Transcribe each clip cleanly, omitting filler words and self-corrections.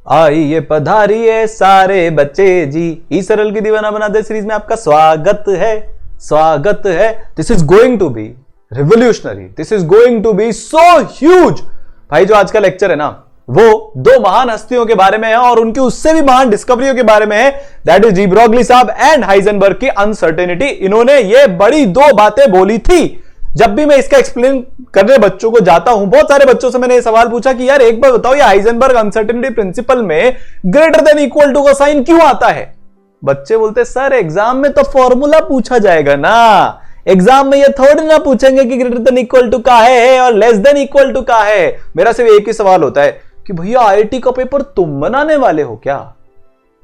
आइए पधारिए सारे बच्चे जी, ई सरल की दीवाना बना दे सीरीज में आपका स्वागत है। This is going to be revolutionary, this is going to be so huge. भाई जो आज का लेक्चर है ना, वो दो महान हस्तियों के बारे में है और उनकी उससे भी महान डिस्कवरियों के बारे में है, दैट इज डी ब्रोगली साहब एंड हाइजेनबर्ग की अनसर्टेनिटी। इन्होंने ये बड़ी दो बातें बोली थी। जब भी मैं इसका एक्सप्लेन करने बच्चों को जाता हूं, बहुत सारे बच्चों से मैंने ये सवाल पूछा कि यार एक बार बताओ, ये हाइजेनबर्ग अनसर्टेनिटी प्रिंसिपल में ग्रेटर देन इक्वल टू का साइन क्यों आता है? बच्चे बोलते सर एग्जाम में तो फॉर्मूला पूछा जाएगा ना, एग्जाम में ये थोड़ी ना पूछेंगे कि ग्रेटर देन इक्वल टू का है और लेस देन इक्वल टू का है। मेरा सिर्फ एक ही सवाल होता है कि भैया आईआईटी का पेपर तुम बनाने वाले हो क्या?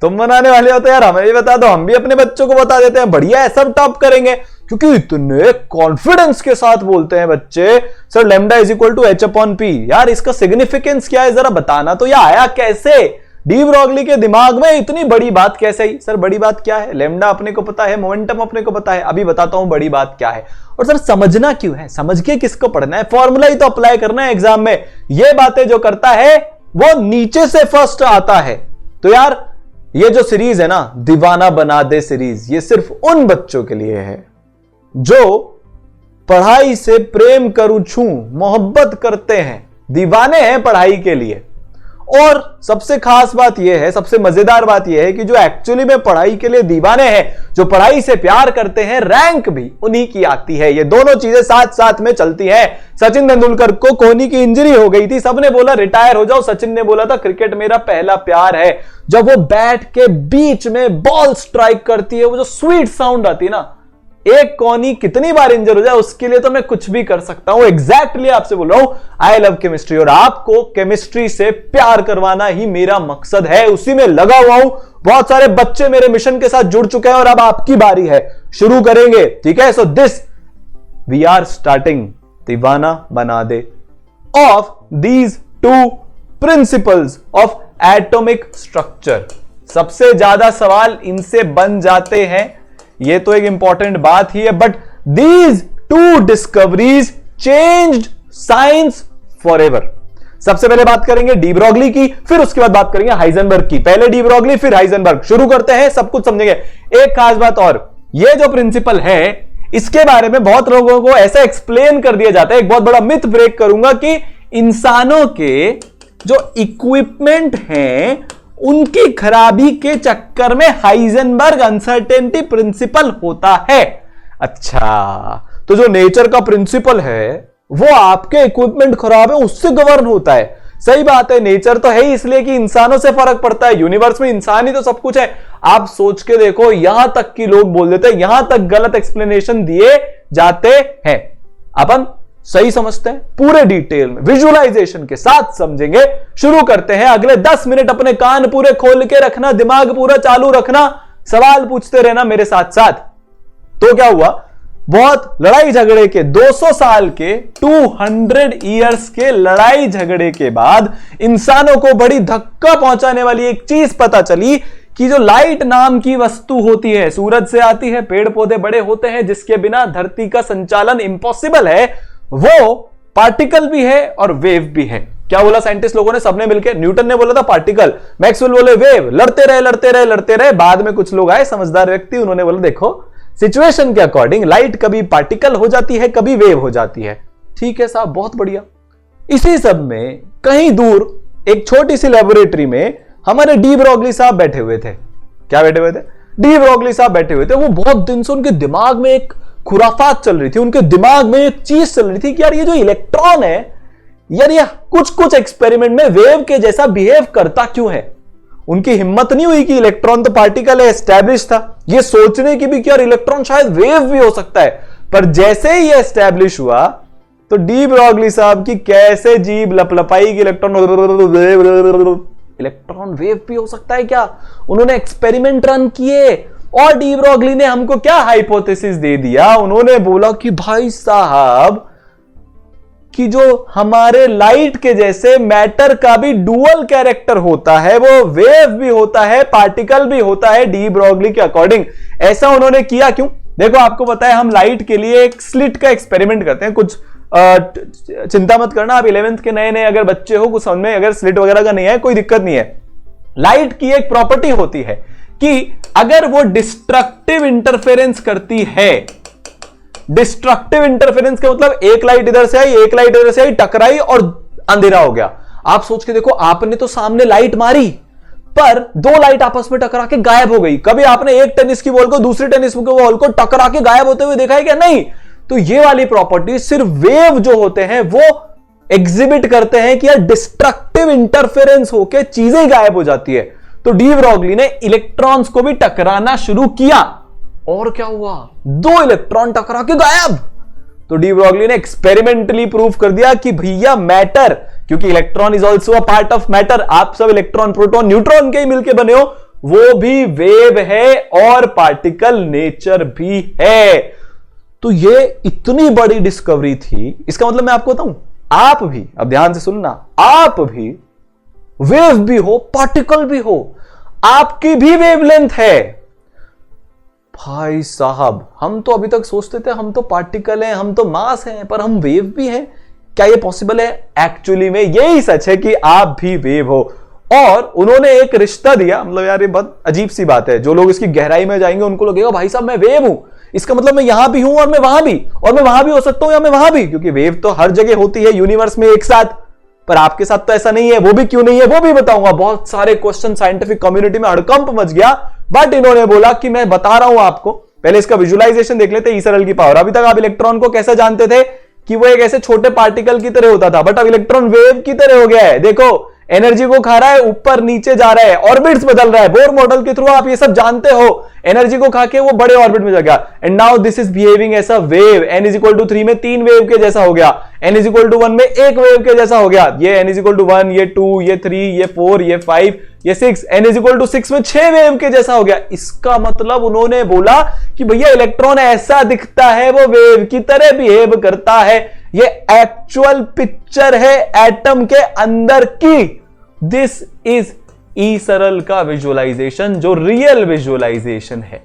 तुम बनाने वाले हो तो यार हमें भी बता दो, हम भी अपने बच्चों को बता देते हैं, बढ़िया है, सब टॉप करेंगे। क्योंकि इतने कॉन्फिडेंस के साथ बोलते हैं बच्चे sir lambda is equal to H upon P. यार इसका सिग्निफिकेंस क्या है जरा बताना तो, या आया कैसे डी ब्रोगली के दिमाग में इतनी बड़ी बात कैसे आई? सर बड़ी बात क्या है? लैम्डा अपने को पता है, मोमेंटम अपने को पता है, अभी बताता हूं बड़ी बात क्या है। और सर समझना क्यों है? समझ के किसको पढ़ना है? फॉर्मूला ही तो अप्लाई करना है एग्जाम में। ये बातें जो करता है वो नीचे से फर्स्ट आता है। तो यार ये जो सीरीज है ना, दीवाना बना दे सीरीज, ये सिर्फ उन बच्चों के लिए है जो पढ़ाई से प्रेम करूं छू मोहब्बत करते हैं, दीवाने हैं पढ़ाई के लिए। और सबसे खास बात यह है, सबसे मजेदार बात यह है कि जो एक्चुअली में पढ़ाई के लिए दीवाने हैं, जो पढ़ाई से प्यार करते हैं, रैंक भी उन्हीं की आती है। ये दोनों चीजें साथ साथ में चलती हैं। सचिन तेंदुलकर को कोहनी की इंजरी हो गई थी, सबने बोला रिटायर हो जाओ, सचिन ने बोला था क्रिकेट मेरा पहला प्यार है। जब वो बैट के बीच में बॉल स्ट्राइक करती है, वो जो स्वीट साउंड आती है ना, एक कोहनी कितनी बार इंजर हो जाए उसके लिए तो मैं कुछ भी कर सकता हूं। एग्जैक्टली आपसे बोल रहा हूं, आई लव केमिस्ट्री, और आपको केमिस्ट्री से प्यार करवाना ही मेरा मकसद है, उसी में लगा हुआ हूं। बहुत सारे बच्चे मेरे मिशन के साथ जुड़ चुके हैं और अब आपकी बारी है, शुरू करेंगे, ठीक है? So this we are starting दीवाना बना दे of these two principles of atomic structure. सबसे ज्यादा सवाल इनसे बन जाते हैं, ये तो एक इंपॉर्टेंट बात ही है, but these two discoveries changed science forever. सबसे पहले बात करेंगे डी ब्रोगली की, फिर उसके बाद बात करेंगे हाइजेनबर्ग की। पहले डी ब्रोगली फिर हाइजेनबर्ग, शुरू करते हैं, सब कुछ समझेंगे। एक खास बात और, ये जो प्रिंसिपल है इसके बारे में बहुत लोगों को ऐसा एक्सप्लेन कर दिया जाता है, एक बहुत बड़ा मिथ ब्रेक करूंगा कि इंसानों के जो इक्विपमेंट हैं उनकी खराबी के चक्कर में हाइजेनबर्ग अनसर्टेनिटी प्रिंसिपल होता है। अच्छा, तो जो नेचर का प्रिंसिपल है वो आपके इक्विपमेंट खराब है उससे गवर्न होता है। सही बात है, नेचर तो है ही इसलिए कि इंसानों से फर्क पड़ता है, यूनिवर्स में इंसान ही तो सब कुछ है। आप सोच के देखो, यहां तक कि लोग बोल देते हैं, यहां तक गलत एक्सप्लेनेशन दिए जाते हैं। अपन सही समझते हैं, पूरे डिटेल में विजुअलाइजेशन के साथ समझेंगे। शुरू करते हैं। अगले 10 मिनट अपने कान पूरे खोल के रखना, दिमाग पूरा चालू रखना, सवाल पूछते रहना मेरे साथ साथ। तो क्या हुआ, बहुत लड़ाई झगड़े के 200 साल के 200 इयर्स के लड़ाई झगड़े के बाद इंसानों को बड़ी धक्का पहुंचाने वाली एक चीज पता चली कि जो लाइट नाम की वस्तु होती है, सूरज से आती है, पेड़ पौधे बड़े होते हैं, जिसके बिना धरती का संचालन इम्पॉसिबल है, वो पार्टिकल भी है और वेव भी है। क्या बोला साइंटिस्ट लोगों ने, सबने मिलकर? न्यूटन ने बोला था पार्टिकल, मैक्सवेल बोले वेव, लड़ते रहे। बाद में कुछ लोग आए समझदार व्यक्ति, उन्होंने बोला देखो सिचुएशन के अकॉर्डिंग लाइट कभी पार्टिकल हो जाती है, कभी वेव हो जाती है। ठीक है साहब, बहुत बढ़िया। इसी सब में कहीं दूर एक छोटी सी लेबोरेटरी में हमारे डी ब्रोगली साहब बैठे हुए थे। क्या बैठे हुए थे? डी ब्रोगली साहब बैठे हुए थे। वो बहुत दिन से उनके दिमाग में एक खुराफात चल रही थी, उनके दिमाग में एक चीज चल रही थी कि यार ये जो इलेक्ट्रॉन है, यार ये कुछ एक्सपेरिमेंट में वेव के जैसा बिहेव करता क्यों है? उनकी हिम्मत नहीं हुई कि इलेक्ट्रॉन तो पार्टिकल है, एस्टैब्लिश था, ये सोचने की भी कि यार इलेक्ट्रॉन शायद वेव भी हो सकता है। पर जैसे ही ये एस्टैब्लिश हुआ तो डी ब्रोगली साहब की कैसे जीभ लपलपाई कि इलेक्ट्रॉन वेव भी हो सकता है क्या? उन्होंने एक्सपेरिमेंट रन किए और डी ब्रोगली ने हमको क्या हाइपोथेसिस दे दिया, उन्होंने बोला कि भाई साहब कि जो हमारे लाइट के जैसे मैटर का भी डुअल कैरेक्टर होता है, वो वेव भी होता है, पार्टिकल भी होता है डी ब्रोगली के अकॉर्डिंग। ऐसा उन्होंने किया क्यों? देखो आपको पता है हम लाइट के लिए एक स्लिट का एक्सपेरिमेंट करते हैं। कुछ चिंता मत करना, आप 11th के नए नए अगर बच्चे हो, कुछ समझ में अगर स्लिट वगैरह का नहीं है कोई दिक्कत नहीं है। लाइट की एक प्रॉपर्टी होती है कि अगर वो डिस्ट्रक्टिव इंटरफेरेंस करती है, डिस्ट्रक्टिव इंटरफेरेंस का मतलब एक लाइट इधर से आई, एक लाइट इधर से आई, टकराई और अंधेरा हो गया। आप सोच के देखो, आपने तो सामने लाइट मारी पर दो लाइट आपस में टकरा के गायब हो गई। कभी आपने एक टेनिस की बॉल को दूसरी टेनिस की बॉल को टकरा के गायब होते हुए देखा है क्या? नहीं। तो ये वाली प्रॉपर्टी सिर्फ वेव जो होते हैं वो एग्जिबिट करते हैं कि यार डिस्ट्रक्टिव इंटरफेरेंस होके चीजें गायब हो जाती है। तो डी ब्रॉगली ने इलेक्ट्रॉन्स को भी टकराना शुरू किया और क्या हुआ? दो इलेक्ट्रॉन टकरा के गायब। तो डी ब्रॉगली ने एक्सपेरिमेंटली प्रूव कर दिया कि भैया मैटर, क्योंकि electron is also a part of matter, आप सब इलेक्ट्रॉन प्रोटॉन न्यूट्रॉन के ही मिलकर बने हो, वो भी वेव है और पार्टिकल नेचर भी है। तो ये इतनी बड़ी डिस्कवरी थी। इसका मतलब मैं आपको बताऊं, आप भी, अब ध्यान से सुनना, आप भी वेव भी हो, पार्टिकल भी हो, आपकी भी वेवलेंथ है। भाई साहब, हम तो अभी तक सोचते थे हम तो पार्टिकल हैं, हम तो मास हैं, पर हम वेव भी हैं। क्या ये पॉसिबल है? एक्चुअली में यही सच है कि आप भी वेव हो। और उन्होंने एक रिश्ता दिया, मतलब यार ये बहुत अजीब सी बात है, जो लोग इसकी गहराई में जाएंगे उनको लगेगा भाई साहब मैं वेव हूं, इसका मतलब मैं यहां भी हूं और मैं वहां भी, और मैं वहां भी हो सकता हूं या मैं वहां भी, क्योंकि वेव तो हर जगह होती है यूनिवर्स में एक साथ। पर आपके साथ तो ऐसा नहीं है। वो भी क्यों नहीं है वो भी बताऊंगा। बहुत सारे क्वेश्चन साइंटिफिक कम्युनिटी में हड़कंप मच गया, बट इन्होंने बोला कि मैं बता रहा हूं आपको। पहले इसका विजुअलाइजेशन देख लेते, ईसरल की पावर। अभी तक आप इलेक्ट्रॉन को कैसे जानते थे कि वो एक ऐसे छोटे पार्टिकल की तरह होता था, बट अब इलेक्ट्रॉन वेव की तरह हो गया है। देखो, एनर्जी को खा रहा है, ऊपर नीचे जा रहा है, ऑर्बिट्स बदल रहा है। बोर मॉडल के थ्रू आप ये सब जानते हो, एनर्जी को खा के वो बड़े ऑर्बिट में जा गया। And now this is behaving as a wave. n is equal to 3 में 3 वेव के जैसा हो गया, n इज इक्वल टू 1 में 1 वेव के जैसा हो गया। ये n इज इक्वल टू 1, ये 2, ये 3, ये 4, ये 5, ये 6, n इज इक्वल टू 6 में 6 वेव के जैसा हो गया। इसका मतलब उन्होंने बोला कि भैया इलेक्ट्रॉन ऐसा दिखता है, वो वेव की तरह बिहेव करता है। ये एक्चुअल पिक्चर है एटम के अंदर की। दिस इज ई सरल का विजुअलाइजेशन, जो रियल विजुअलाइजेशन है।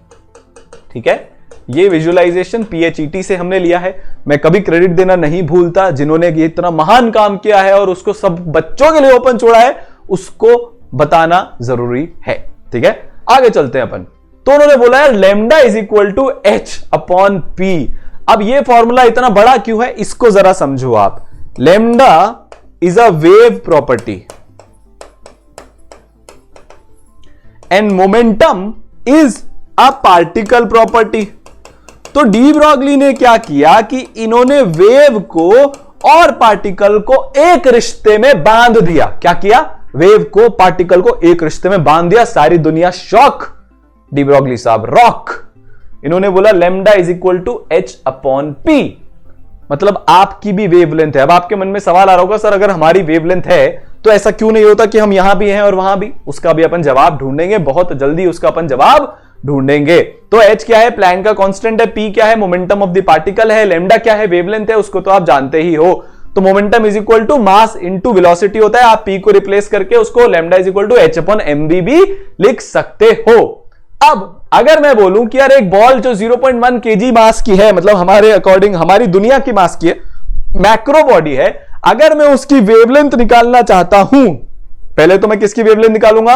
ठीक है, ये विजुअलाइजेशन PHET से हमने लिया है। मैं कभी क्रेडिट देना नहीं भूलता, जिन्होंने ये इतना महान काम किया है और उसको सब बच्चों के लिए ओपन छोड़ा है, उसको बताना जरूरी है। ठीक है, आगे चलते हैं अपन। तो उन्होंने बोला है lambda is equal to H upon P। अब ये फॉर्मूला इतना बड़ा क्यों है, इसको जरा समझो आप। Lambda is a wave property and momentum is a particle property. तो डी ब्रॉगली ने क्या किया कि इन्होंने वेव को और पार्टिकल को एक रिश्ते में बांध दिया। क्या किया? वेव को पार्टिकल को एक रिश्ते में बांध दिया। सारी दुनिया शॉक। डी ब्रॉगली साहब रॉक। इन्होंने बोला lambda is equal to H upon P, मतलब आपकी भी वेवलेंथ है। अब आपके मन में सवाल आ रहा होगा, सर अगर हमारी वेवलेंथ है तो ऐसा क्यों नहीं होता कि हम यहां भी हैं और वहां भी? उसका भी अपन जवाब ढूंढेंगे, बहुत जल्दी उसका अपन जवाब ढूंढेंगे। तो H क्या है? प्लैंक का कांस्टेंट है। P क्या है? मोमेंटम ऑफ द पार्टिकल है। लैम्डा क्या है? वेवलेंथ है, उसको तो आप जानते ही हो। तो momentum is equal to mass into velocity होता है। आप P को रिप्लेस करके उसको lambda is equal to H upon mv भी लिख सकते हो। अब अगर मैं बोलूं कि यार एक बॉल जो 0.1 kg मास की है, मतलब हमारे अकॉर्डिंग हमारी दुनिया की मास की है, मैक्रो बॉडी है, अगर मैं उसकी वेवलेंथ निकालना चाहता हूं, पहले तो मैं किसकी वेवलेंथ निकालूंगा?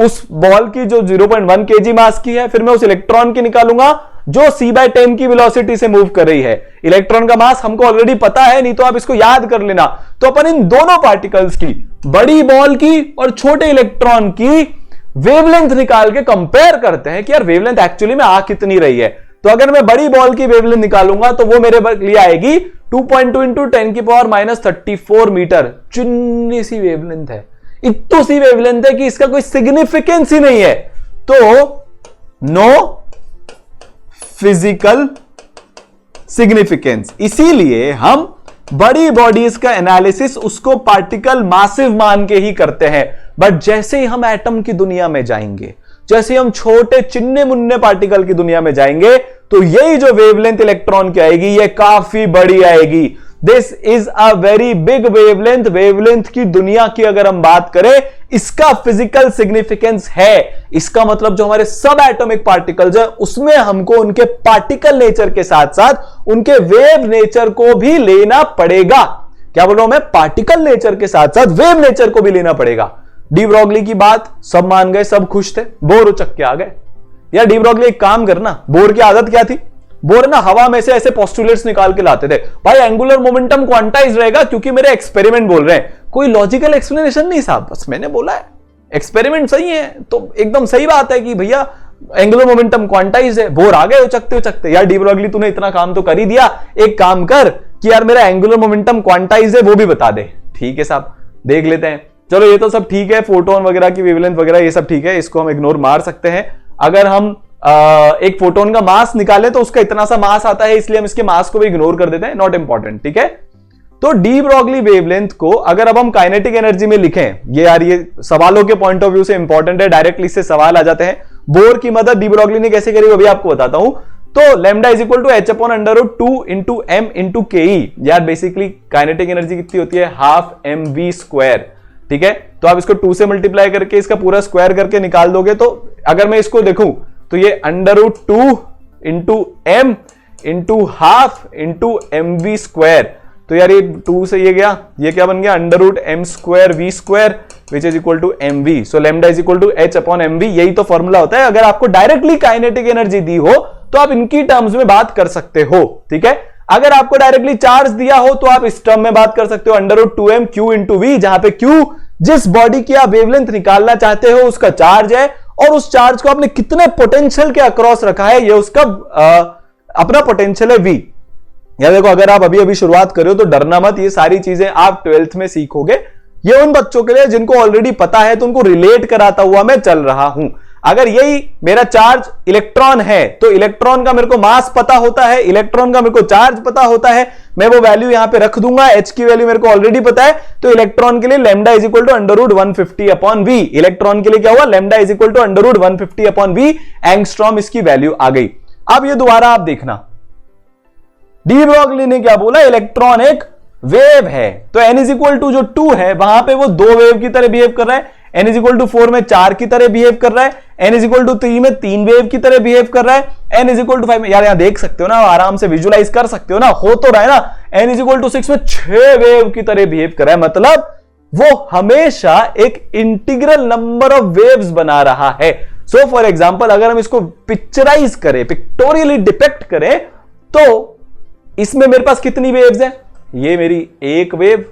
उस बॉल की जो 0.1 kg मास की है। फिर मैं उस इलेक्ट्रॉन की निकालूंगा जो c/10 की वेलोसिटी से मूव कर रही है। इलेक्ट्रॉन का मास हमको ऑलरेडी पता है, नहीं तो आप इसको याद कर लेना। तो अपन इन दोनों पार्टिकल्स की, बड़ी बॉल की और छोटे इलेक्ट्रॉन की वेवलेंथ निकाल के कंपेयर करते हैं कि यार वेवलेंथ एक्चुअली में आ कितनी रही है। तो अगर मैं बड़ी बॉल की वेवलेंथ निकालूंगा तो वो मेरे लिए आएगी 2.2 इंटू 10 की पावर -34 मीटर। चुन्नी सी वेवलेंथ है, इतनी सी वेवलेंथ है कि इसका कोई सिग्निफिकेंस ही नहीं है। तो नो फिजिकल सिग्निफिकेंस। इसीलिए हम बड़ी बॉडीज का एनालिसिस उसको पार्टिकल मासिव मान के ही करते हैं। बट जैसे ही हम एटम की दुनिया में जाएंगे, जैसे हम छोटे चिन्ने मुन्ने पार्टिकल की दुनिया में जाएंगे, तो यही जो वेवलेंथ इलेक्ट्रॉन की आएगी ये काफी बड़ी आएगी। This is a very big wavelength. Wavelength की दुनिया की अगर हम बात करें, इसका फिजिकल सिग्निफिकेंस है। इसका मतलब जो हमारे सब एटॉमिक पार्टिकल्स है उसमें हमको उनके पार्टिकल नेचर के साथ साथ उनके वेव नेचर को भी लेना पड़ेगा। क्या बोल रहा हूं मैं? पार्टिकल नेचर के साथ साथ वेव नेचर को भी लेना पड़ेगा। डी ब्रॉगली की बात सब मान गए, सब खुश थे, बोर उचक के आ गए। यार डी ब्रॉगली एक काम करना, बोर की आदत क्या थी, बोर ना हवा में से ऐसे पोस्टुलेट्स निकाल के लाते थे, भाई एंगुलर मोमेंटम क्वांटाइज रहेगा क्योंकि मेरे एक्सपेरिमेंट बोल रहे हैं, कोई लॉजिकल एक्सप्लेनेशन नहीं साहब, बस मैंने बोला है एक्सपेरिमेंट सही है तो एकदम सही बात है कि भैया एंगुलर मोमेंटम क्वांटाइज है। बोर आ गए उचकते उचकते, यार डी ब्रॉगली तूने इतना काम तो कर ही दिया, एक काम कर कि यार मेरा एंगुलर मोमेंटम क्वांटाइज है वो भी बता दे। ठीक है साहब, देख लेते हैं, चलो ये तो सब ठीक है, फोटोन वगैरह की वेवलेंथ वगैरह ये सब ठीक है, इसको हम इग्नोर मार सकते हैं। अगर हम एक फोटोन का मास निकाले तो उसका इतना सा मास आता है, इसलिए हम इसके मास को भी इग्नोर कर देते हैं, नॉट इंपॉर्टेंट। ठीक है, तो डी ब्रॉगली वेवलेंथ को अगर अब हम काइनेटिक एनर्जी में लिखें, ये यार ये सवालों के पॉइंट ऑफ व्यू से इंपॉर्टेंट है, डायरेक्टली इससे सवाल आ जाते हैं। बोर की मदद डी ब्रॉगली ने कैसे करी वो भी आपको बताता हूं। तो lambda is equal to H upon under root 2 into M into K E. यार बेसिकली काइनेटिक एनर्जी कितनी होती है, हाफ एम वी स्क्वायर। ठीक है, तो आप इसको 2 से मल्टीप्लाई करके इसका पूरा स्क्वायर करके निकाल दोगे, तो अगर मैं इसको देखूं तो ये under root 2 into M into half into M V square. तो यार ये 2 से ये गया, ये क्या बन गया, under root M square V square which is equal to M V. So lambda is equal to H upon M V. यही तो फॉर्मूला होता है, अगर आपको डायरेक्टली काइनेटिक एनर्जी दी हो तो आप इनकी टर्म्स में बात कर सकते हो। ठीक है, अगर आपको डायरेक्टली चार्ज दिया हो तो आप इस टर्म में बात कर सकते हो, under root 2m Q into V, जहां पे क्यू जिस बॉडी की आप वेवलेंथ निकालना चाहते हो उसका चार्ज है, और उस चार्ज को आपने कितने पोटेंशियल के अक्रॉस रखा है ये उसका अपना पोटेंशियल है v। या देखो, अगर आप अभी अभी शुरुआत करो तो डरना मत, ये सारी चीजें आप 12th में सीखोगे। ये उन बच्चों के लिए जिनको ऑलरेडी पता है, तो उनको रिलेट कराता हुआ मैं चल रहा हूं। अगर यही मेरा चार्ज इलेक्ट्रॉन है तो इलेक्ट्रॉन का मेरे को मास पता होता है, इलेक्ट्रॉन का मेरे को चार्ज पता होता है, मैं वो वैल्यू यहां पे रख दूंगा, एच की वैल्यू मेरे को ऑलरेडी पता है। तो इलेक्ट्रॉन के लिए lambda is equal to under root 150 upon V. Electron के लिए क्या हुआ, lambda is equal to under root 150 upon V angstrom, इसकी वैल्यू आ गई। अब ये दोबारा आप देखना, डी ब्रॉगली ने क्या बोला, इलेक्ट्रॉन एक वेव है, तो n इज इक्वल टू जो 2 है वहां पे वो 2 वेव की तरह बिहेव कर रहा है, n इज इक्वल टू 4 में 4 की तरह बिहेव कर रहा है, n इज इक्वल टू 3 में 3 वेव की तरह बिहेव कर रहा है, n इज इक्वल टू 5 में, यार यहां देख सकते हो ना, आराम से विजुलाइज कर सकते हो ना, हो तो रहा है ना, n इज इक्वल टू 6 में 6 वेव की तरह बिहेव कर रहा है, मतलब वो हमेशा एक इंटीग्रल नंबर ऑफ वेव्स बना रहा है। सो फॉर एग्जांपल अगर हम इसको पिक्चराइज करें, पिक्टोरियली डिपेक्ट करें, तो इसमें मेरे पास कितनी वेव्स हैं, ये मेरी 1 वेव,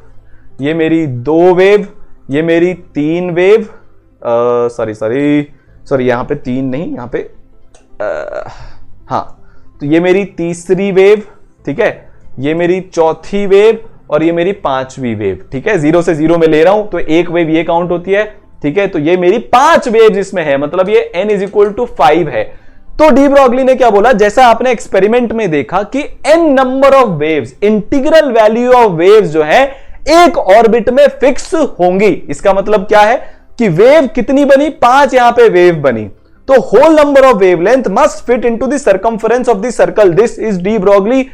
ये मेरी 2 वेव, ये मेरी 3 वेव, सॉरी यहां पे 3 नहीं, यहां पे हाँ, तो ये मेरी तीसरी वेव, ठीक है, ये मेरी चौथी वेव और ये मेरी 5वीं वेव। ठीक है, 0 से 0 में ले रहा हूं तो 1 वेव ये काउंट होती है। ठीक है, तो ये मेरी 5 वेव इसमें है, मतलब ये n इज इक्वल टू 5 है। तो डी ब्रॉगली ने क्या बोला, जैसा आपने एक्सपेरिमेंट में देखा कि n number of waves, integral value of waves जो है एक ऑर्बिट में फिक्स होंगी। इसका मतलब क्या है कि वेव कितनी बनी, 5 यहां पे वेव बनी, तो whole number of wavelength must fit into the circumference of the circle. This is de Broglie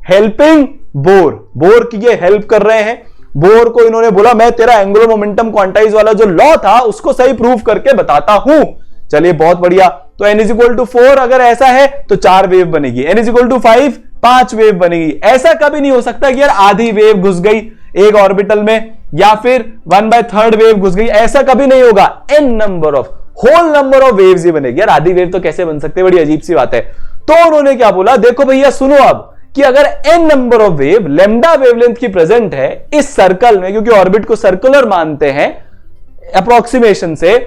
helping Bohr. Bohr की ये हेल्प कर रहे हैं। बोर को इन्होंने बोला मैं तेरा एंगुलर मोमेंटम क्वांटाइज वाला जो लॉ था उसको सही प्रूव करके बताता हूं। चलिए बहुत बढ़िया, तो n इज इक्वल टू 4 अगर ऐसा है तो 4 वेव बनेगी, n is equal to 5 5 wave बनेगी। ऐसा कभी नहीं हो सकता कि यार आधी वेव घुस गई एक ऑर्बिटल में या फिर 1/3 वेव घुस गई, ऐसा कभी नहीं होगा। n number of, whole number of waves ही बनेगी। यार आधी वेव तो कैसे बन सकते, बड़ी अजीब सी बात है। तो उन्होंने क्या बोला, देखो भैया सुनो अब, कि अगर n number of wave lambda wavelength की प्रेजेंट है इस सर्कल में, क्योंकि ऑर्बिट को सर्कुलर मानते हैं अप्रोक्सीमेशन से,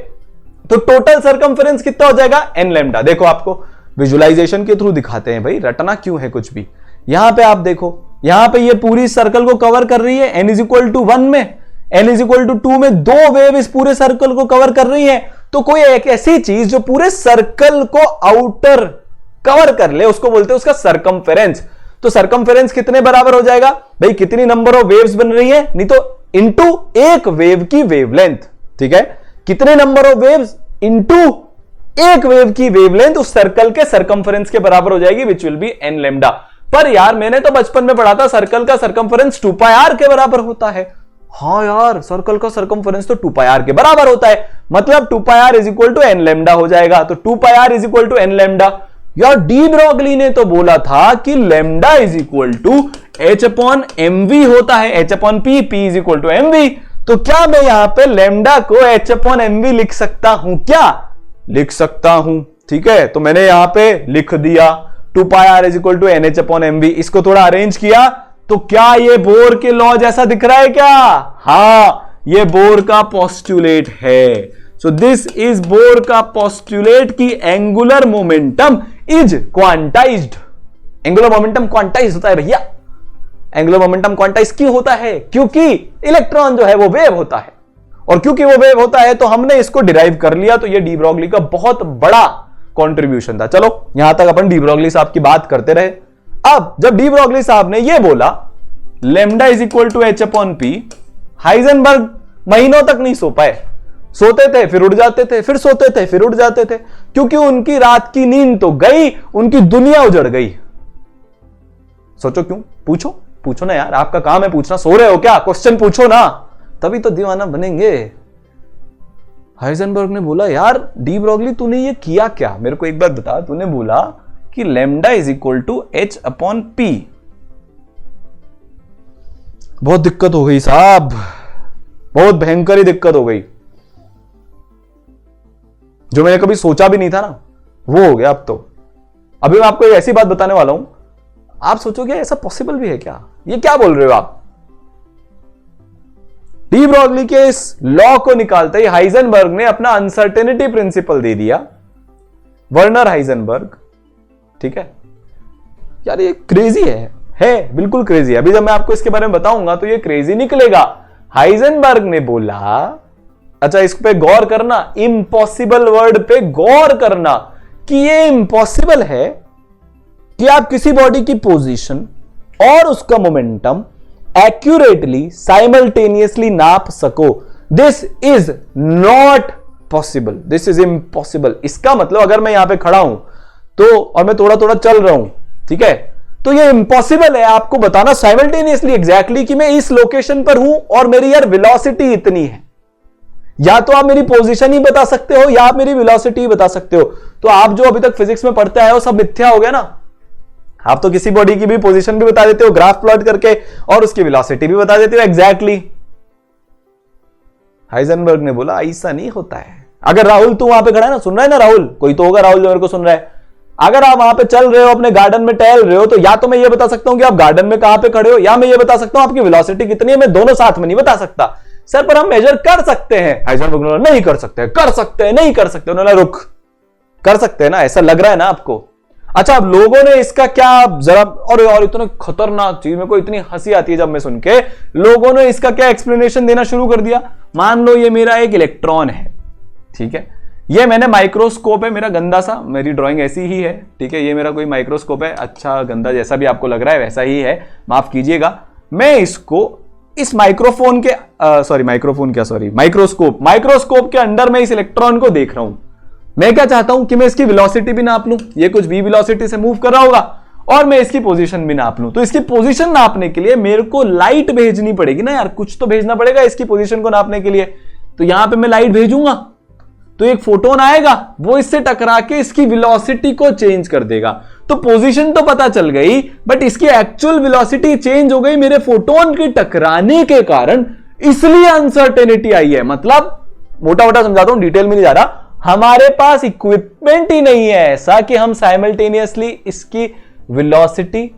तो टोटल सर्कमफरेंस कितना हो जाएगा, n लैम्डा। देखो आपको विजुलाइजेशन के थ्रू दिखाते हैं भाई, रटना क्यों है कुछ भी। यहां पे आप देखो, यहां पे ये पूरी सर्कल को कवर कर रही है, n इज इक्वल टू 1 में, n इज इक्वल टू 2 में 2 वेव इस पूरे सर्कल को कवर कर रही है। तो कोई एक ऐसी चीज जो पूरे सर्कल को आउटर कवर कर ले उसको बोलते हैं उसका सर्कमफेरेंस। तो सर्कमफेरेंस कितने बराबर हो जाएगा भाई, कितनी नंबर ऑफ वेव्स बन रही है, नहीं तो इंटू एक वेव की वेवलेंथ। ठीक है, कितने नंबर ऑफ वेव्स इंटू एक वेव की वेवलेंथ उस सर्कल के सर्कमफेरेंस के बराबर हो जाएगी, which will be n lambda. पर यार मैंने तो बचपन में पढ़ा था सर्कल का सर्कमफेरेंस 2πr के बराबर होता है। हाँ यार, सर्कल का सर्कमफेरेंस तो 2πr के बराबर होता है, मतलब 2πr is equal to n lambda हो जाएगा। तो 2πr is equal to n lambda. यार डी ब्रॉगली ने तो बोला था कि lambda is equal to h upon mv होता है, h upon p, p is equal to mv। तो क्या मैं यहां पे लेमडा को h/mv लिख सकता हूं क्या? लिख सकता हूं, ठीक है। तो मैंने यहां पे लिख दिया 2πr = nh/mv। इसको थोड़ा अरेंज किया तो क्या ये बोर के लॉ जैसा दिख रहा है क्या? हां, ये बोर का पोस्टुलेट है। सो दिस इज बोर का पोस्टुलेट की angular momentum is quantized. Angular momentum quantize होता है भैया। एंगुलर मोमेंटम क्वांटाइज क्यों होता है? क्योंकि इलेक्ट्रॉन जो है वो वेव होता है, और क्योंकि वो वेव होता है तो हमने इसको डिराइव कर लिया। तो ये डी ब्रॉगली का बहुत बड़ा कंट्रीब्यूशन था। चलो यहां तक अपन डी ब्रॉगली साहब की बात करते रहे। अब जब डी ब्रॉगली साहब ने ये बोला लेमडा = h/p, हाइजेनबर्ग महीनों तक नहीं सो पाए। सोते थे फिर उठ जाते थे, फिर सोते थे फिर उठ जाते थे, क्योंकि उनकी रात की नींद तो गई, उनकी दुनिया उजड़ गई। सोचो क्यों? पूछो ना यार, आपका काम है पूछना। सो रहे हो क्या? क्वेश्चन पूछो ना, तभी तो दीवाना बनेंगे। हाइजेनबर्ग ने बोला यार डी ब्रॉगली तूने ये किया क्या? मेरे को एक बात बता। तूने बोला कि लेमडा = h/p। बहुत दिक्कत हो गई साहब, बहुत भयंकर ही दिक्कत हो गई। जो मैंने कभी सोचा भी नहीं था ना, वो हो गया। अब तो अभी मैं आपको एक ऐसी बात बताने वाला हूं, आप सोचोगे ऐसा पॉसिबल भी है क्या? ये क्या बोल रहे हो आप? डी ब्रॉगली के इस लॉ को निकालते ही हाइजेनबर्ग ने अपना अनसर्टेनिटी प्रिंसिपल दे दिया, वर्नर हाइजेनबर्ग। ठीक है यार, ये क्रेजी है बिल्कुल क्रेजी है। अभी जब मैं आपको इसके बारे में बताऊंगा तो ये क्रेजी निकलेगा। हाइजेनबर्ग ने बोला, अच्छा इस पे गौर करना, इम्पॉसिबल वर्ड पे गौर करना, कि ये इम्पॉसिबल है कि आप किसी बॉडी की पोजीशन और उसका मोमेंटम एक्यूरेटली साइमल्टेनियसली नाप सको। This is not possible, this is impossible. इसका मतलब अगर मैं यहां पे खड़ा हूं तो और मैं थोड़ा थोड़ा चल रहा हूं, ठीक है, तो ये इम्पॉसिबल है आपको बताना साइमल्टेनियसली एग्जैक्टली कि मैं इस लोकेशन पर हूं और मेरी यार वेलोसिटी इतनी है। या तो आप मेरी पोजीशन ही बता सकते हो या आप मेरी वेलोसिटी बता सकते हो। तो आप जो अभी तक फिजिक्स में पढ़ते आए हो सब मिथ्या हो गया ना। आप तो किसी बॉडी की भी पोजीशन भी बता देते हो ग्राफ प्लॉट करके, और उसकी वेलोसिटी भी बता देते हो एग्जैक्टली। हाइजेनबर्ग ने बोला ऐसा नहीं होता है। अगर राहुल तू वहां पे खड़ा है ना, सुन रहा है ना राहुल, कोई तो होगा राहुल जो मेरे को सुन रहा है, अगर आप वहां पे चल रहे हो, अपने गार्डन में टहल रहे हो, तो या तो मैं ये बता सकता हूं कि आप गार्डन में कहां पे खड़े हो, या मैं ये बता सकता हूं आपकी वेलोसिटी कितनी है। मैं दोनों साथ में नहीं बता सकता। सर पर हम मेजर कर सकते हैं। हाइजेनबर्ग ने नहीं कर सकते, कर सकते हैं, नहीं कर सकते। उन्होंने रुक, कर सकते हैं ना, ऐसा लग रहा है ना आपको। अच्छा अब लोगों ने इसका क्या जरा, और इतना खतरनाक चीज, मेरे को इतनी हंसी आती है जब मैं सुन के, लोगों ने इसका क्या एक्सप्लेनेशन देना शुरू कर दिया। मान लो ये मेरा एक इलेक्ट्रॉन है, ठीक है, ये मैंने माइक्रोस्कोप है मेरा गंदा सा, मेरी ड्राइंग ऐसी ही है, ठीक है, ये मेरा कोई माइक्रोस्कोप है, अच्छा गंदा जैसा भी आपको लग रहा है वैसा ही है, माफ कीजिएगा। मैं इसको इस माइक्रोफोन के माइक्रोस्कोप के अंदर मैं इस इलेक्ट्रॉन को देख रहा हूं। मैं क्या चाहता हूं कि मैं इसकी वेलोसिटी भी नाप लूं, ये कुछ v वेलोसिटी से मूव कर रहा होगा, और मैं इसकी पोजीशन भी नाप लूं। तो इसकी पोजीशन नापने के लिए मेरे को लाइट भेजनी पड़ेगी ना यार, कुछ तो भेजना पड़ेगा इसकी पोजीशन को नापने के लिए। तो यहां पे मैं लाइट भेजूंगा तो एक फोटोन आएगा, वो इससे टकरा के इसकी वेलोसिटी को चेंज कर देगा। तो पोजीशन तो पता चल गई, बट इसकी एक्चुअल वेलोसिटी चेंज हो गई मेरे फोटोन के टकराने के कारण, इसलिए अनसर्टेनिटी आई है। मतलब मोटा मोटा समझाता हूं, डिटेल में नहीं जा रहा, हमारे पास इक्विपमेंट ही नहीं है ऐसा कि हम साइमल्टेनियसली इसकी वेलोसिटी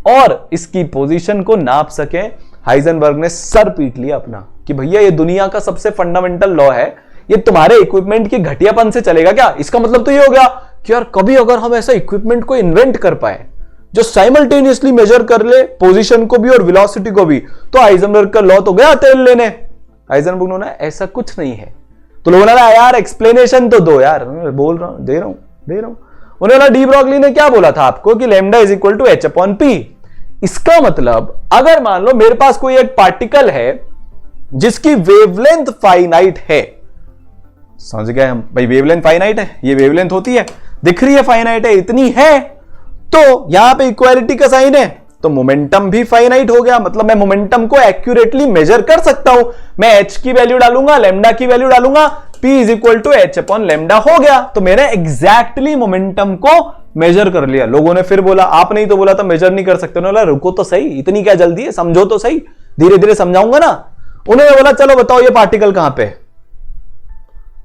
और इसकी पोजीशन को नाप सके। हाइजेनबर्ग ने सर पीट लिया अपना कि भैया ये दुनिया का सबसे फंडामेंटल लॉ है, ये तुम्हारे इक्विपमेंट की घटियापन से चलेगा क्या? इसका मतलब तो ये हो गया कि यार कभी अगर हम ऐसा इक्विपमेंट को इन्वेंट कर पाए जो साइमल्टेनियसली मेजर कर ले पोजीशन को भी और वेलोसिटी को भी, तो हाइजेनबर्ग का लॉ तो गया तेल लेने। हाइजेनबर्ग ने ऐसा कुछ नहीं है। तो लोगों ने कहा यार एक्सप्लेनेशन तो दो यार, बोल रहा हूं, दे रहा हूं। उन्होंने डी ब्रॉगली ने क्या बोला था आपको कि लेमडा = h/p। इसका मतलब अगर मान लो मेरे पास कोई एक पार्टिकल है जिसकी वेवलेंथ फाइनाइट है, समझ गए हम भाई, वेवलेंथ फाइनाइट है, ये वेवलेंथ होती है, दिख रही है फाइनाइट है, इतनी है, तो यहां पे इक्वालिटी का साइन है, तो मोमेंटम भी फाइनाइट हो गया। मतलब मैं मोमेंटम को एक्यूरेटली मेजर कर सकता हूं। मैं h की वैल्यू डालूंगा, लैम्डा की वैल्यू डालूंगा, p = h/λ हो गया। तो मैंने एग्जैक्टली मोमेंटम को मेजर कर लिया। लोगों ने फिर बोला, आपने ही तो बोला था मेजर नहीं कर सकते। उन्होंने बोला रुको तो सही, इतनी क्या जल्दी है, समझो तो सही, धीरे धीरे समझाऊंगा ना। उन्होंने बोला चलो बताओ ये पार्टिकल कहां पे है।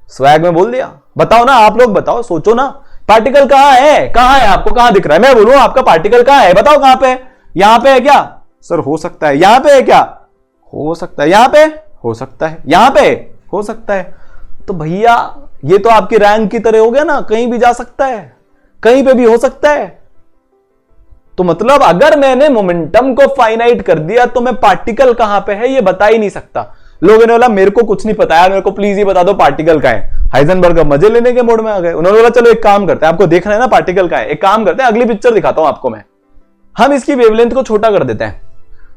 स्वैग में बोल दिया, बताओ ना आप लोग, बताओ, सोचो ना, पार्टिकल कहां है, कहां है, आपको कहां दिख रहा है? मैं बोलूं आपका पार्टिकल कहां है, बताओ कहां पे है? यहां पे है क्या सर? हो सकता है। यहां पे है क्या? हो सकता है। यहां पे हो सकता है। यहां पे हो सकता है। तो भैया ये तो आपकी रैंक की तरह हो गया ना, कहीं भी जा सकता है, कहीं पे भी हो सकता है। तो मतलब अगर मैंने मोमेंटम को फाइनाइट कर दिया तो मैं पार्टिकल कहां पे है ये बता ही नहीं सकता। लोगों ने बोला मेरे को कुछ नहीं पता यार, मेरे को प्लीज ही बता दो पार्टिकल का है। हाइजेनबर्ग मजे लेने के मोड में आ गए। उन्होंने बोला चलो एक काम करते हैं, आपको देखना है ना पार्टिकल का है, एक काम करते हैं अगली पिक्चर दिखाता हूं आपको मैं, हम इसकी वेवलेंथ को छोटा कर देते हैं।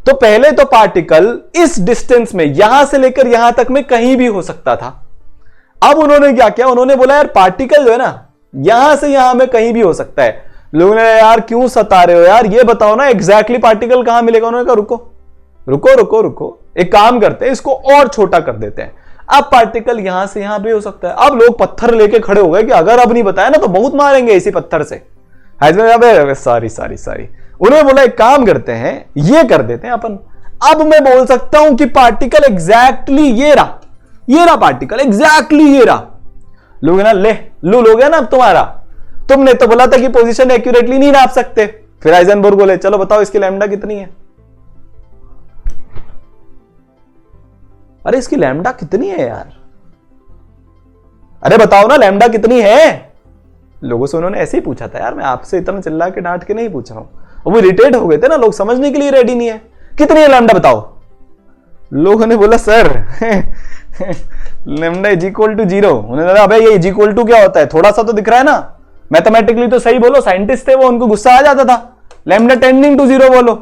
तो पहले तो पार्टिकल इस डिस्टेंस में यहां से लेकर यहां तक में कहीं भी हो सकता था। अब उन्होंने क्या किया, उन्होंने बोला यार पार्टिकल जो है ना यहां से यहां में कहीं भी हो सकता है। लोगों ने यार क्यों सता रहे हो यार, ये बताओ ना एग्जैक्टली पार्टिकल कहां मिलेगा। उन्होंने कहा रुको रुको रुको रुको, एक काम करते हैं इसको और छोटा कर देते हैं। अब पार्टिकल यहां से यहां भी हो सकता है। अब लोग पत्थर लेके खड़े हो गए कि अगर अब नहीं बताया ना तो बहुत मारेंगे इसी पत्थर से। सॉरी सॉरी सॉरी, उन्होंने बोला एक काम करते हैं ये कर देते हैं अपन। अब मैं बोल सकता हूं कि पार्टिकल एग्जैक्टली ये रहा पार्टिकल एग्जैक्टली ये रहा। लोग ना ले लू हो गया ना अब तुम्हारा, तुमने तो बोला था कि पोजीशन एक्यूरेटली नहीं नाप सकते। फिर हाइजेनबर्ग बोले चलो बताओ इसकी लैम्डा कितनी है। अरे इसकी लैम्डा कितनी है यार, अरे बताओ ना लैम्डा कितनी है। लोगों से उन्होंने ऐसे ही पूछा था यार, मैं आपसे इतना चिल्ला के डांट के नहीं पूछ रहा हूं। वो इरिटेट हो गए थे ना, लोग समझने के लिए रेडी नहीं है। कितनी है लैम्डा बताओ। लोगों ने बोला sir lambda is equal to 0। उन्होंने बोला अबे ये इज इक्वल टू क्या होता है, थोड़ा सा तो दिख रहा है ना, मैथमेटिकली तो सही बोलो। साइंटिस्ट थे वो, उनको गुस्सा आ जाता था। लैम्डा टेंडिंग टू 0 बोलो,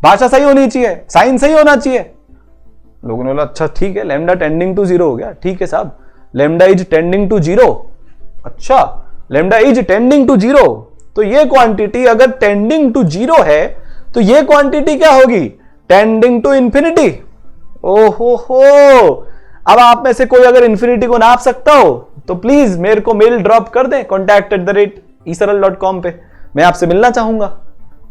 भाषा सही होनी चाहिए, साइंस सही होना चाहिए। लोगों ने बोला अच्छा ठीक है, लैम्डा टेंडिंग टू 0 हो गया, ठीक है साहब, लैम्डा इज टेंडिंग टू 0। अच्छा लैम्डा इज टेंडिंग टू 0, तो ये क्वांटिटी अगर टेंडिंग टू 0 है तो ये क्वांटिटी क्या होगी, टेंडिंग टू इंफिनिटी। ओहो हो, अब आप में से कोई अगर इंफिनिटी को नाप सकता हो तो प्लीज मेरे को मेल ड्रॉप कर दे contact@esaral.com पे, मैं आपसे मिलना चाहूंगा।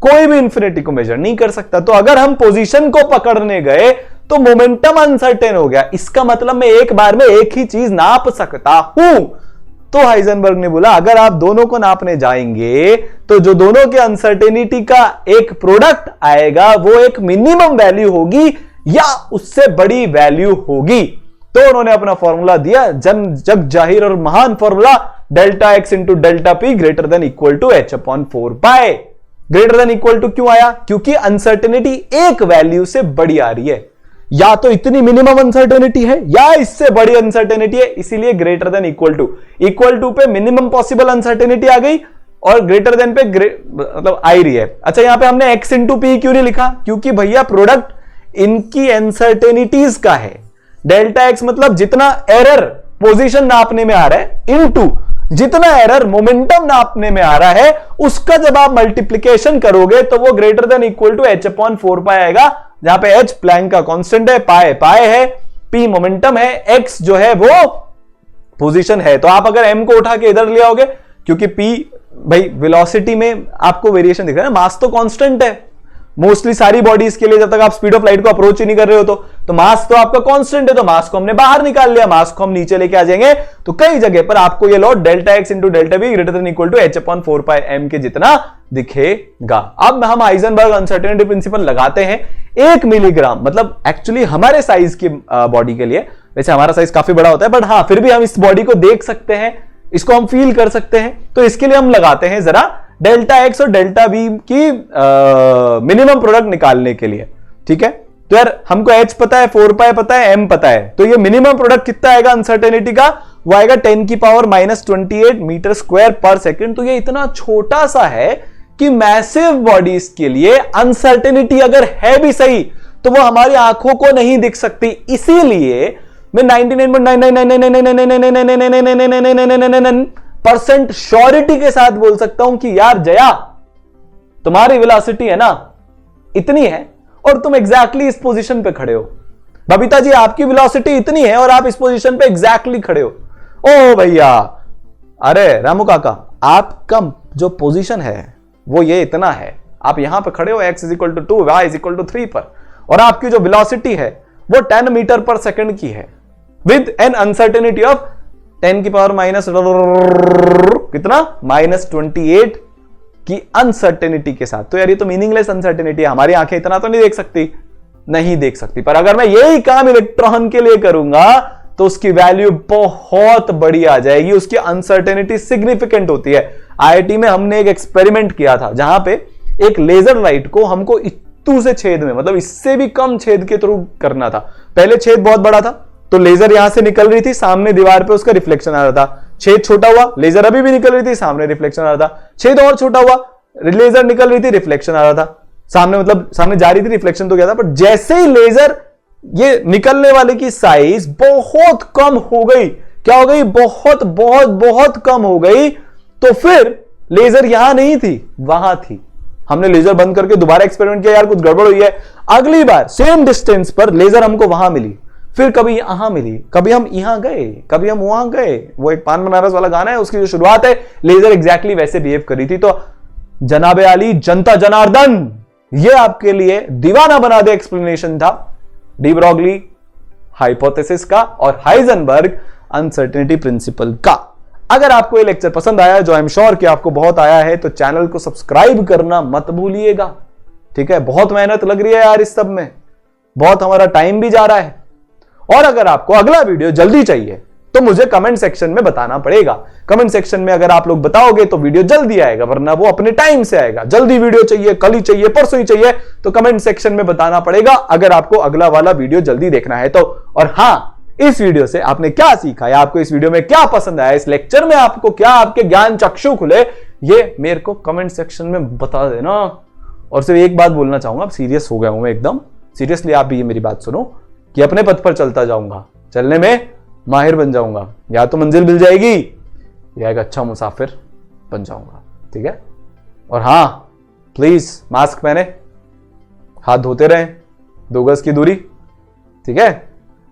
कोई भी इंफिनिटी को मेजर नहीं कर सकता। तो अगर हम पोजीशन को पकड़ने गए तो मोमेंटम अनसर्टेन हो गया। इसका मतलब मैं एक बार में एक ही चीज नाप सकता हूं। तो हाइजेनबर्ग ने बोला अगर आप दोनों को नापने जाएंगे तो जो दोनों के अनसर्टेनिटी का एक प्रोडक्ट आएगा वो एक मिनिमम वैल्यू होगी या उससे बड़ी वैल्यू होगी। तो उन्होंने अपना फॉर्मूला दिया, जग जाहिर और महान formula, delta X into delta P greater than equal to H upon 4 greater than equal to क्यों आया, क्योंकि अनसर्टेनिटी एक वैल्यू से बड़ी आ रही है। या तो इतनी मिनिमम अनसर्टेनिटी है या इससे बड़ी अनसर्टेनिटी है, इसीलिए ग्रेटर देन इक्वल टू पे मिनिमम पॉसिबल अनसर्टेनिटी आ गई और ग्रेटर देन पे मतलब आ ही रही है। अच्छा यहां पे हमने एक्स इंटू पी क्यों नहीं लिखा, क्योंकि भैया प्रोडक्ट इनकी अनसर्टेनिटीज का है। डेल्टा एक्स मतलब जितना एरर पोजीशन नापने में आ रहा है इनटू जितना एरर मोमेंटम नापने में आ रहा है, उसका जब आप मल्टीप्लीकेशन करोगे तो वो greater than equal to H upon 4 आएगा, जहां पे एच प्लैंक का कांस्टेंट है, पाए है, पी मोमेंटम है, एक्स जो है वो पोजीशन है। तो आप अगर एम को उठा के इधर ले आओगे, क्योंकि पी भाई वेलोसिटी में आपको वेरिएशन दिख रहा है, मास तो कांस्टेंट है मोस्टली सारी बॉडीज के लिए, जब तक आप स्पीड ऑफ लाइट को अप्रोच ही नहीं कर रहे हो तो मास तो आपका कांस्टेंट है। तो मास को हमने बाहर निकाल लिया, मास को हम नीचे लेके आ जाएंगे तो कई जगह पर आपको ये law delta X into delta P greater than equal to H upon 4 pi M के जितना दिखेगा। अब हम हाइजेनबर्ग अनसर्टेनिटी प्रिंसिपल लगाते हैं 1 मिलीग्राम, मतलब एक्चुअली हमारे साइज की बॉडी के लिए, वैसे हमारा साइज काफी बड़ा होता है बट हाँ फिर भी हम इस बॉडी को देख सकते हैं, इसको हम फील कर सकते हैं। तो इसके लिए हम लगाते हैं जरा डेल्टा एक्स और डेल्टा बी की मिनिमम प्रोडक्ट निकालने के लिए, ठीक है। तो यार हमको एच पता है, 4 पाई पता है, एम पता है, तो ये मिनिमम प्रोडक्ट कितना आएगा अनसर्टेनिटी का, वो आएगा 10⁻⁻28 मीटर स्क्वायर पर सेकंड। तो ये इतना छोटा सा है कि मैसिव बॉडीज के लिए अनसर्टेनिटी अगर है भी सही तो वो हमारी आंखों को नहीं दिख सकती। इसीलिए मैं 99.99% श्योरिटी के साथ बोल सकता हूं कि यार जया तुम्हारी वेलोसिटी है ना इतनी है और तुम एग्जैक्टली इस पोजीशन पे खड़े हो। बबीता जी आपकी वेलोसिटी इतनी है और आप इस पोजीशन पे एग्जैक्टली खड़े हो। ओ भैया, अरे रामू काका आपका जो पोजीशन है वो ये इतना है, आप यहां पे खड़े हो x = 2 y = 3 पर, और आपकी जो वेलोसिटी है वो 10 मीटर पर सेकंड की है विद एन अनसर्टेनिटी ऑफ 10 की पावर माइनस कितना -28 की अनसर्टेनिटी के साथ। तो यार ये तो मीनिंगलेस अनसर्टेनिटी है, हमारी आंखें इतना तो नहीं देख सकती। पर अगर मैं यही काम इलेक्ट्रॉन के लिए करूंगा तो उसकी वैल्यू बहुत बड़ी आ जाएगी, उसकी अनसर्टेनिटी सिग्निफिकेंट होती है। आईआईटी में हमने एक एक्सपेरिमेंट किया था जहां पे एक लेजर लाइट को हमको इत्तू से छेद में, मतलब इससे भी कम छेद के थ्रू करना था। पहले छेद बहुत बड़ा था तो लेजर यहां से निकल रही थी, सामने दीवार पे उसका रिफ्लेक्शन आ रहा था। छेद छोटा हुआ, लेजर अभी भी निकल रही थी, सामने रिफ्लेक्शन आ रहा था। छेद और छोटा हुआ, लेजर निकल रही थी, रिफ्लेक्शन आ रहा था। सामने मतलब सामने जा रही थी, रिफ्लेक्शन तो गया था, पर जैसे ही लेजर ये निकलने वाले की साइज बहुत कम हो गई, क्या हो गई, बहुत बहुत बहुत कम हो गई, तो फिर लेजर यहां नहीं थी, वहां थी। हमने लेजर बंद करके दोबारा एक्सपेरिमेंट किया, यार कुछ गड़बड़ हुई है। अगली बार सेम डिस्टेंस पर लेजर हमको वहां मिली, फिर कभी यहां मिली, कभी हम यहां गए, कभी हम वहां गए। वो एक पान बनारस वाला गाना है, उसकी जो शुरुआत है, लेजर एग्जैक्टली वैसे बिहेव करी थी। तो जनाबे आली, जनता जनार्दन, ये आपके लिए दीवाना बना दे एक्सप्लेनेशन था डी ब्रॉगली हाइपोथेसिस का और हाइजेनबर्ग अनसर्टेनिटी प्रिंसिपल का। अगर आपको ये लेक्चर पसंद आया, जो आई एम श्योर कि आपको बहुत आया है, तो चैनल को सब्सक्राइब करना मत भूलिएगा, ठीक है। बहुत मेहनत लग रही है यार इस सब में, बहुत हमारा टाइम भी जा रहा है। और अगर आपको अगला वीडियो जल्दी चाहिए तो मुझे कमेंट सेक्शन में बताना पड़ेगा। कमेंट सेक्शन में अगर आप लोग बताओगे तो वीडियो जल्दी आएगा, वरना वो अपने टाइम से आएगा। जल्दी वीडियो चाहिए, कल ही चाहिए, परसों ही चाहिए, तो कमेंट सेक्शन में बताना पड़ेगा अगर आपको अगला वाला वीडियो जल्दी देखना है तो। और हाँ, इस वीडियो से आपने क्या सीखा या आपको इस वीडियो में क्या पसंद आया, इस लेक्चर में आपको क्या आपके ज्ञान चक्षु खुले, ये मेरे को कमेंट सेक्शन में बता देना। और सिर्फ एक बात बोलना चाहूंगा, अब सीरियस हो गया हूं मैं एकदम सीरियसली, आप भी ये मेरी बात सुनो कि अपने पथ पर चलता जाऊंगा, चलने में माहिर बन जाऊंगा, या तो मंजिल मिल जाएगी या एक अच्छा मुसाफिर बन जाऊंगा, ठीक है। और हां, प्लीज मास्क पहने, हाथ धोते रहें, 2 गज की दूरी, ठीक है।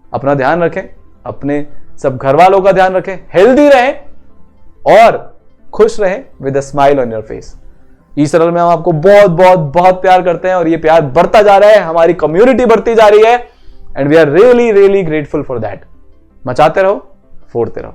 अपना ध्यान रखें, अपने सब घर वालों का ध्यान रखें, हेल्दी रहें और खुश रहें with a smile on your face. ई सरल में हम आपको बहुत बहुत बहुत प्यार करते हैं और ये प्यार बढ़ता जा रहा है, हमारी कम्युनिटी बढ़ती जा रही है, and we are really really grateful for that. मचाते रहो, फोड़ते रहो।